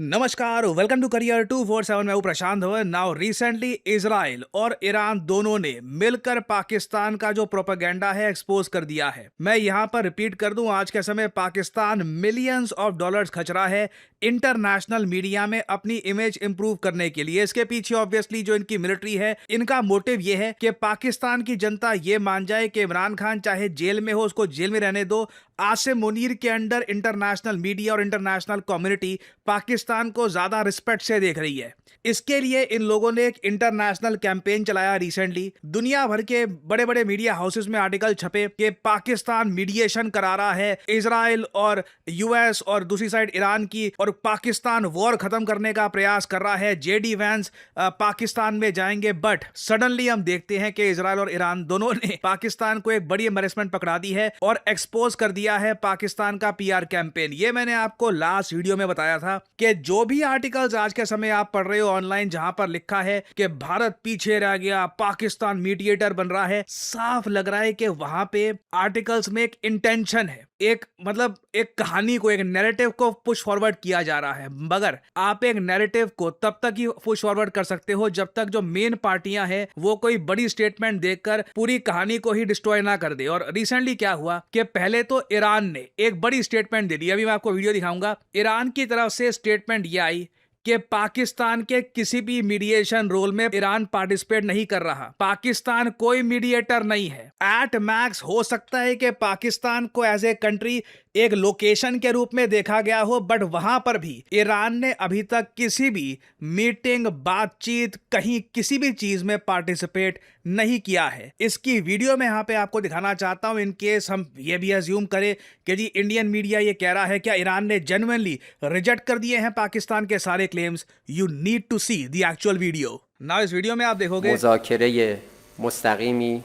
नमस्कार, welcome to career 247। मैं हूं प्रशांत धवन। नाउ रिसेंटली इजराइल और ईरान दोनों ने मिलकर पाकिस्तान का जो प्रोपेगेंडा है एक्सपोज कर दिया है। मैं यहां पर रिपीट कर दूं, आज के समय पाकिस्तान मिलियंस ऑफ डॉलर्स खर्च रहा है इंटरनेशनल मीडिया में अपनी इमेज इंप्रूव करने के लिए। इसके पीछे ऑब्वियसली जो इनकी मिलिट्री है, इनका मोटिव ये है कि पाकिस्तान की जनता ये मान जाए कि इमरान खान चाहे जेल में हो, उसको जेल में रहने दो। आसिम मुनीर के अंडर इंटरनेशनल मीडिया और इंटरनेशनल कम्युनिटी पाकिस्तान को ज्यादा रिस्पेक्ट से देख रही है। इसके लिए इन लोगों ने एक इंटरनेशनल कैंपेन चलाया रिसेंटली। दुनिया भर के बड़े बड़े मीडिया हाउसेस में आर्टिकल छपे कि पाकिस्तान मीडिएशन करा रहा है इजराइल और यूएस और दूसरी साइड ईरान की, और पाकिस्तान वॉर खत्म करने का प्रयास कर रहा है। जेडी वैंस पाकिस्तान में जाएंगे, बट सडनली हम देखते हैं कि इजराइल और ईरान दोनों ने पाकिस्तान को एक बड़ी एम्बैरेसमेंट पकड़ा दी है और एक्सपोज कर दिया है पाकिस्तान का पीआर कैंपेन। ये मैंने आपको लास्ट वीडियो में बताया था कि जो भी आर्टिकल्स आज के समय आप पढ़ रहे हो ऑनलाइन, जहां पर लिखा है कि भारत पीछे रह गया, पाकिस्तान मीडिएटर बन रहा है, साफ लग रहा है कि वहां पे आर्टिकल्स में एक इंटेंशन है, एक मतलब एक कहानी को, एक नैरेटिव को पुश फॉरवर्ड किया जा रहा है। मगर आप एक नैरेटिव को तब तक ही पुश फॉरवर्ड कर सकते हो जब तक जो मेन पार्टियां हैं वो कोई बड़ी स्टेटमेंट देकर पूरी कहानी को ही डिस्ट्रॉय ना कर दे। और रिसेंटली क्या हुआ कि पहले तो ईरान ने एक बड़ी स्टेटमेंट दे दी। अभी मैं आपको वीडियो दिखाऊंगा। ईरान की तरफ से स्टेटमेंट ये आई कि पाकिस्तान के किसी भी मीडिएशन रोल में ईरान पार्टिसिपेट नहीं कर रहा। पाकिस्तान कोई मीडिएटर नहीं है। एट मैक्स हो सकता है कि पाकिस्तान को एज ए कंट्री एक लोकेशन के रूप में देखा गया हो, बट वहां पर भी ईरान ने अभी तक किसी भी मीटिंग, बातचीत, कहीं किसी भी चीज में पार्टिसिपेट नहीं किया है। इसकी वीडियो में यहां पे आपको दिखाना चाहता हूं, इन केस हम ये भी अज्यूम करें कि जी इंडियन मीडिया ये कह रहा है, क्या ईरान ने जेन्युइनली रिजेक्ट कर दिए हैं पाकिस्तान के सारे claims? You need to see the actual video. Now इस वीडियो में आप देखोगे मुज़ाकरे मुस्तकीमी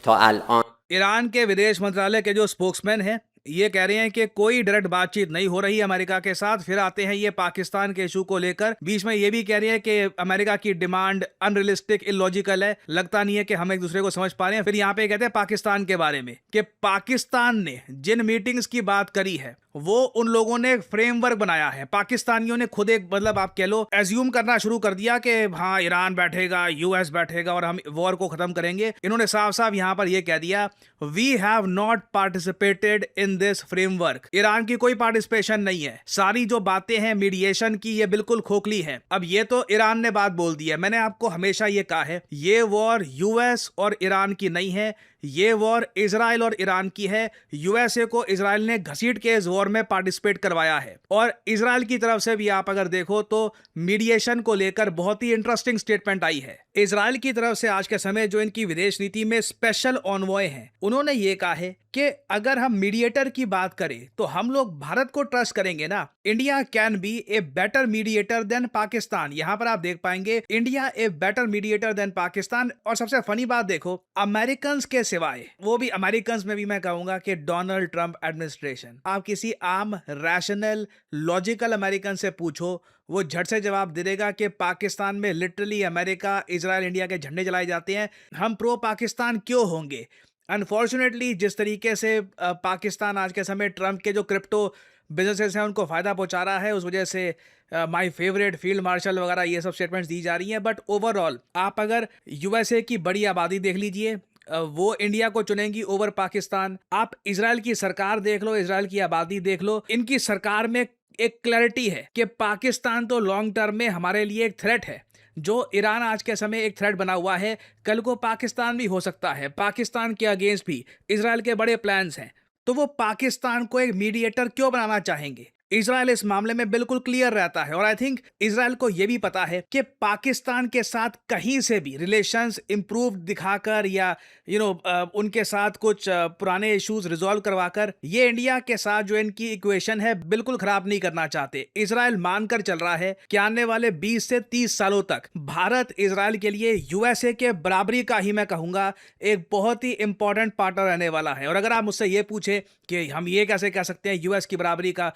तो अलआन ईरान के विदेश मंत्रालय के जो स्पोक्समैन हैं ये कह रहे हैं कि कोई डायरेक्ट बातचीत नहीं हो रही अमेरिका के साथ। फिर आते हैं ये पाकिस्तान के इशू को लेकर, बीच में ये भी कह रहे हैं कि अमेरिका की डिमांड अनरियलिस्टिक, इलॉजिकल है, लगता नहीं है कि हम एक दूसरे को समझ पा रहे हैं। फिर यहाँ पे कहते हैं पाकिस्तान के बारे में कि पाकिस्तान ने जिन मीटिंग्स की बात करी है वो उन लोगों ने एक फ्रेमवर्क बनाया है। पाकिस्तानियों ने खुद एक मतलब आप कह लो एज्यूम करना शुरू कर दिया कि हाँ ईरान बैठेगा, यूएस बैठेगा और हम वॉर को खत्म करेंगे। इन्होंने साफ साफ यहाँ पर यह कह दिया, we have not participated in this framework. Iran की कोई पार्टिसिपेशन नहीं है। सारी जो बातें हैं मीडिएशन की ये बिल्कुल खोखली है। अब ये तो ईरान ने बात बोल दी है। मैंने आपको हमेशा ये कहा है, ये वॉर यूएस और ईरान की नहीं है, ये वॉर इजराइल और ईरान की है। यूएसए को इजराइल ने घसीट के इस वॉर में पार्टिसिपेट करवाया है। और इजराइल की तरफ से भी आप अगर देखो तो मीडिएशन को लेकर बहुत ही इंटरेस्टिंग स्टेटमेंट आई है। इजराइल की तरफ से आज के समय जो इनकी विदेश नीति में स्पेशल ऑनवॉय हैं, उन्होंने ये कहा है कि अगर हम मीडिएटर की बात करें तो हम लोग भारत को ट्रस्ट करेंगे ना। India can be a better mediator than Pakistan. यहां पर आप देख पाएंगे India a better mediator than Pakistan. और सबसे फनी बात देखो, अमेरिकन के सिवाय, वो भी अमेरिकन में भी मैं कहूंगा कि डोनाल्ड ट्रंप एडमिनिस्ट्रेशन, आप किसी आम रैशनल लॉजिकल अमेरिकन से पूछो, वो झट से जवाब दे देगा कि पाकिस्तान में लिटरली अमेरिका, इजराइल, इंडिया के झंडे जलाए जाते हैं। हम प्रो पाकिस्तान क्यों होंगे? अनफॉर्चुनेटली जिस तरीके से पाकिस्तान आज के समय ट्रंप के जो क्रिप्टो बिजनेसेस हैं उनको फायदा पहुंचा रहा है, उस वजह से माय फेवरेट फील्ड मार्शल वगैरह ये सब स्टेटमेंट्स दी जा रही हैं। बट ओवरऑल आप अगर यूएसए की बड़ी आबादी देख लीजिए, वो इंडिया को चुनेंगी ओवर पाकिस्तान। आप इजराइल की सरकार देख लो, इजराइल की आबादी देख लो, इनकी सरकार में एक क्लैरिटी है कि पाकिस्तान तो लॉन्ग टर्म में हमारे लिए एक थ्रेट है। जो ईरान आज के समय एक थ्रेट बना हुआ है, कल को पाकिस्तान भी हो सकता है। पाकिस्तान के अगेंस्ट भी इजराइल के बड़े प्लान्स हैं, तो वो पाकिस्तान को एक मीडिएटर क्यों बनाना चाहेंगे? इजराइल इस मामले में बिल्कुल क्लियर रहता है। और आई थिंक इजराइल को यह भी पता है कि पाकिस्तान के साथ कहीं से भी रिलेशंस इंप्रूव दिखाकर या उनके साथ कुछ पुराने इश्यूज रिजॉल्व करवाकर ये इंडिया के साथ जो इनकी इक्वेशन है बिल्कुल खराब नहीं करना चाहते। इजराइल मानकर चल रहा है कि आने वाले 20 से 30 सालों तक भारत इजराइल के लिए यूएसए के बराबरी का ही मैं कहूंगा एक बहुत ही इंपॉर्टेंट पार्टनर रहने वाला है। और अगर आप मुझसे ये पूछे कि हम ये कैसे कह सकते हैं यूएस की बराबरी का,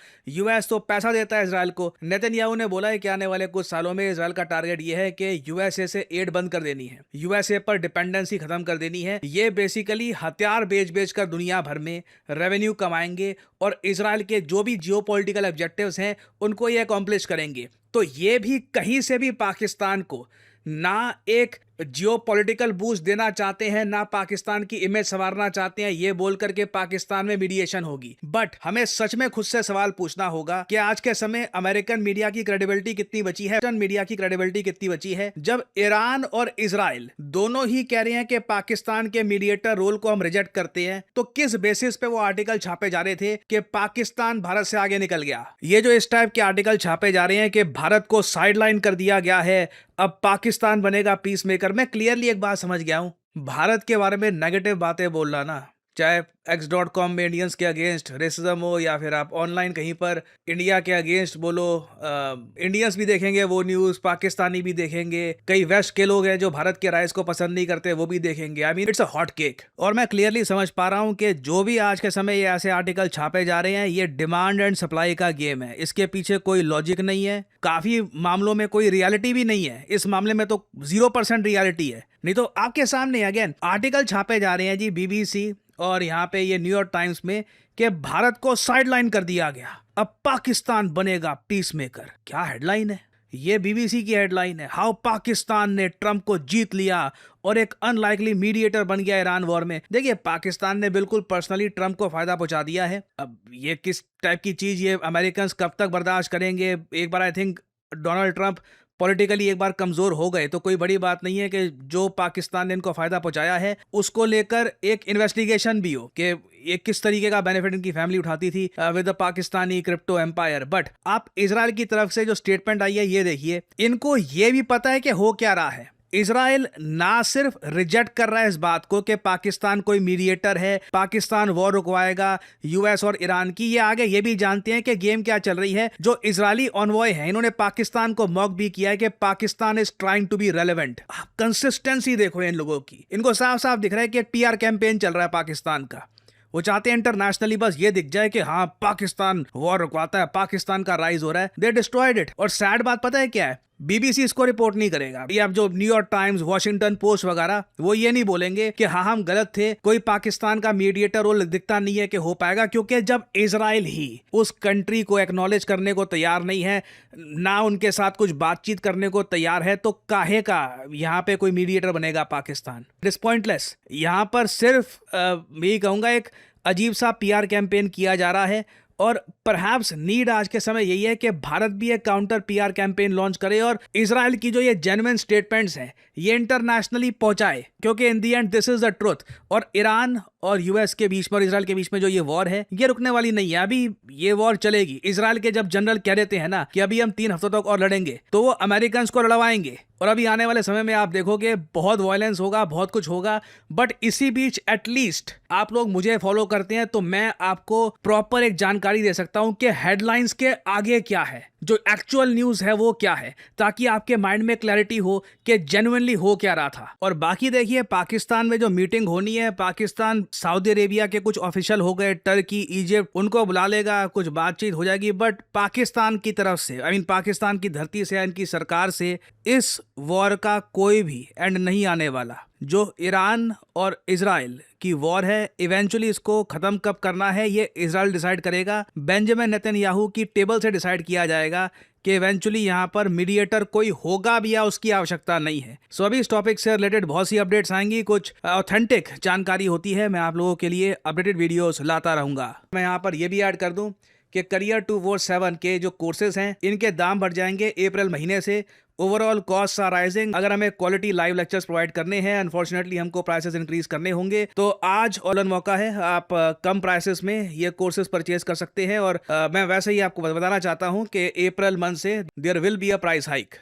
यूएस तो पैसा देता है इजराइल को। नेतन्याहू ने बोला है कि आने वाले कुछ सालों में इजराइल का टारगेट ये है कि यूएसए से एड बंद कर देनी है, यूएसए पर डिपेंडेंसी खत्म कर देनी है। ये बेसिकली हथियार बेच कर दुनिया भर में रेवेन्यू कमाएंगे और इजराइल के जो भी जियोपॉलिटिकल ऑब्जेक्टिव्स हैं उनको ये अकॉम्प्लिश करेंगे। तो ये भी कहीं से भी पाकिस्तान को ना एक जियोपॉलिटिकल बूस्ट देना चाहते हैं, ना पाकिस्तान की इमेज संवारना चाहते हैं ये बोल करके पाकिस्तान में मीडिएशन होगी। बट हमें सच में खुद से सवाल पूछना होगा कि आज के समय अमेरिकन मीडिया की क्रेडिबिलिटी कितनी बची है, मीडिया की क्रेडिबिलिटी कितनी बची है, जब ईरान और इजराइल दोनों ही कह रहे हैं कि पाकिस्तान के मीडिएटर रोल को हम रिजेक्ट करते हैं। तो किस बेसिस पे वो आर्टिकल छापे जा रहे थे कि पाकिस्तान भारत से आगे निकल गया? ये जो इस टाइप के आर्टिकल छापे जा रहे हैं कि भारत को साइडलाइन कर दिया गया है, अब पाकिस्तान बनेगा पीस मेकर। मैं क्लियरली एक बात समझ गया हूं, भारत के बारे में नेगेटिव बातें बोलना ना, चाहे x.com में इंडियंस के अगेंस्ट रेसिज्म हो या फिर आप ऑनलाइन कहीं पर इंडिया के अगेंस्ट बोलो, इंडियंस भी देखेंगे वो न्यूज़, पाकिस्तानी भी देखेंगे, कई वेस्ट के लोग हैं जो भारत के राइस को पसंद नहीं करते वो भी देखेंगे। I mean it's a hot cake. और मैं क्लियरली समझ पा रहा हूं कि जो भी आज के समय ये ऐसे आर्टिकल छापे जा रहे हैं ये डिमांड एंड सप्लाई का गेम है, इसके पीछे कोई लॉजिक नहीं है, काफ़ी मामलों में कोई रियलिटी भी नहीं है। इस मामले में तो 0% रियलिटी है। नहीं तो आपके सामने अगेन आर्टिकल छापे जा रहे हैं जी BBC और यहाँ पे ये न्यूयॉर्क टाइम्स में कि भारत को साइडलाइन कर दिया गया, अब पाकिस्तान बनेगा पीस मेकर। क्या हेडलाइन है ये? BBC की हेडलाइन है, हाउ पाकिस्तान ने ट्रंप को जीत लिया और एक अनलाइकली मीडिएटर बन गया ईरान वॉर में। देखिए पाकिस्तान ने बिल्कुल पर्सनली ट्रंप को फायदा पहुंचा दिया है। अब ये किस टाइप की चीज ये अमेरिकन कब तक बर्दाश्त करेंगे? एक बार I think Donald Trump politically एक बार कमजोर हो गए तो कोई बड़ी बात नहीं है कि जो पाकिस्तान ने इनको फायदा पहुंचाया है उसको लेकर एक इन्वेस्टिगेशन भी हो कि ये किस तरीके का बेनिफिट इनकी फैमिली उठाती थी with the Pakistani crypto empire. But आप इजराइल की तरफ से जो स्टेटमेंट आई है ये देखिए, इनको ये भी पता है कि हो क्या रहा है। इजराइल ना सिर्फ रिजेक्ट कर रहा है इस बात को कि पाकिस्तान कोई मीडिएटर है, पाकिस्तान वॉर रुकवाएगा यूएस और ईरान की, ये आगे ये भी जानते हैं कि गेम क्या चल रही है। जो इजरायली ऑनवॉय है इन्होंने पाकिस्तान को मॉक भी किया है कि Pakistan is trying to be relevant. Consistency देखो इन लोगों की, इनको साफ साफ दिख रहा है कि PR कैंपेन चल रहा है पाकिस्तान का। वो चाहते हैं इंटरनेशनली बस ये दिख जाए कि हाँ पाकिस्तान वॉर रुकवाता है, पाकिस्तान का राइज हो रहा है। They destroyed it. और सैड बात पता है क्या है? BBC इसको रिपोर्ट नहीं करेगा। ये अब जो न्यूयॉर्क टाइम्स, वॉशिंगटन पोस्ट वगैरह वो ये नहीं बोलेंगे कि हाँ हम गलत थे, कोई पाकिस्तान का मीडिएटर रोल दिखता नहीं है कि हो पाएगा, क्योंकि जब इजराइल ही उस कंट्री को एक्नॉलेज करने को तैयार नहीं है, ना उनके साथ कुछ बातचीत करने को तैयार है, तो काहे का यहाँ पे कोई मीडिएटर बनेगा पाकिस्तान? It's pointless. यहाँ पर सिर्फ मैं यही कहूँगा एक अजीब सा PR कैंपेन किया जा रहा है और परहैप्स नीड आज के समय यही है कि भारत भी एक काउंटर PR कैंपेन लॉन्च करे और इजराइल की जो ये जेन्युइन स्टेटमेंट्स हैं ये इंटरनेशनली पहुंचाए, क्योंकि in the end this is the truth. और ईरान और US के बीच में और इजराइल के बीच में जो ये वॉर है ये रुकने वाली नहीं है, अभी ये वॉर चलेगी। इजराइल के जब जनरल कह देते हैं ना कि अभी हम 3 हफ्तों तक और लड़ेंगे, तो वो अमेरिकन को लड़वाएंगे और अभी आने वाले समय में आप देखोगे बहुत वायलेंस होगा, बहुत कुछ होगा। बट इसी बीच एटलीस्ट आप लोग मुझे फॉलो करते हैं तो मैं आपको प्रॉपर एक जानकारी दे सकता हूं कि हेडलाइंस के आगे क्या है, जो एक्चुअल न्यूज है वो क्या है, ताकि आपके माइंड में क्लैरिटी हो कि जेन्युइनली हो क्या रहा था। और बाकी देखिए पाकिस्तान में जो मीटिंग होनी है, पाकिस्तान सऊदी अरेबिया के कुछ ऑफिशियल हो गए, टर्की, इजिप्ट, उनको बुला लेगा, कुछ बातचीत हो जाएगी। बट पाकिस्तान की तरफ से आई मीन पाकिस्तान की धरती से, इनकी सरकार से इस वॉर का कोई भी एंड नहीं आने वाला। जो ईरान और इजराइल की वॉर है इवेंचुअली इसको खत्म कब करना है ये इजराइल डिसाइड करेगा। बेंजामिन नेतन्याहू की टेबल से डिसाइड किया जाएगा कि इवेंचुअली यहाँ पर मीडिएटर कोई होगा भी या उसकी आवश्यकता नहीं है। सो अभी इस टॉपिक से रिलेटेड बहुत सी अपडेट्स आएंगी, कुछ ऑथेंटिक जानकारी होती है, मैं आप लोगों के लिए अपडेटेड वीडियोस लाता रहूंगा। मैं यहाँ पर ये भी ऐड कर दूं कि करियर 247 के जो कोर्सेज हैं इनके दाम बढ़ जाएंगे अप्रैल महीने से। Overall cost are rising. अगर हमें क्वालिटी लाइव लेक्चर्स प्रोवाइड करने हैं, अनफॉर्चुनेटली हमको प्राइसेस इंक्रीज करने होंगे। तो आज ऑनलाइन मौका है, आप कम प्राइसेस में ये कोर्सेज परचेज कर सकते हैं। और मैं वैसे ही आपको बताना चाहता हूं कि अप्रैल मंथ से there will be a price hike.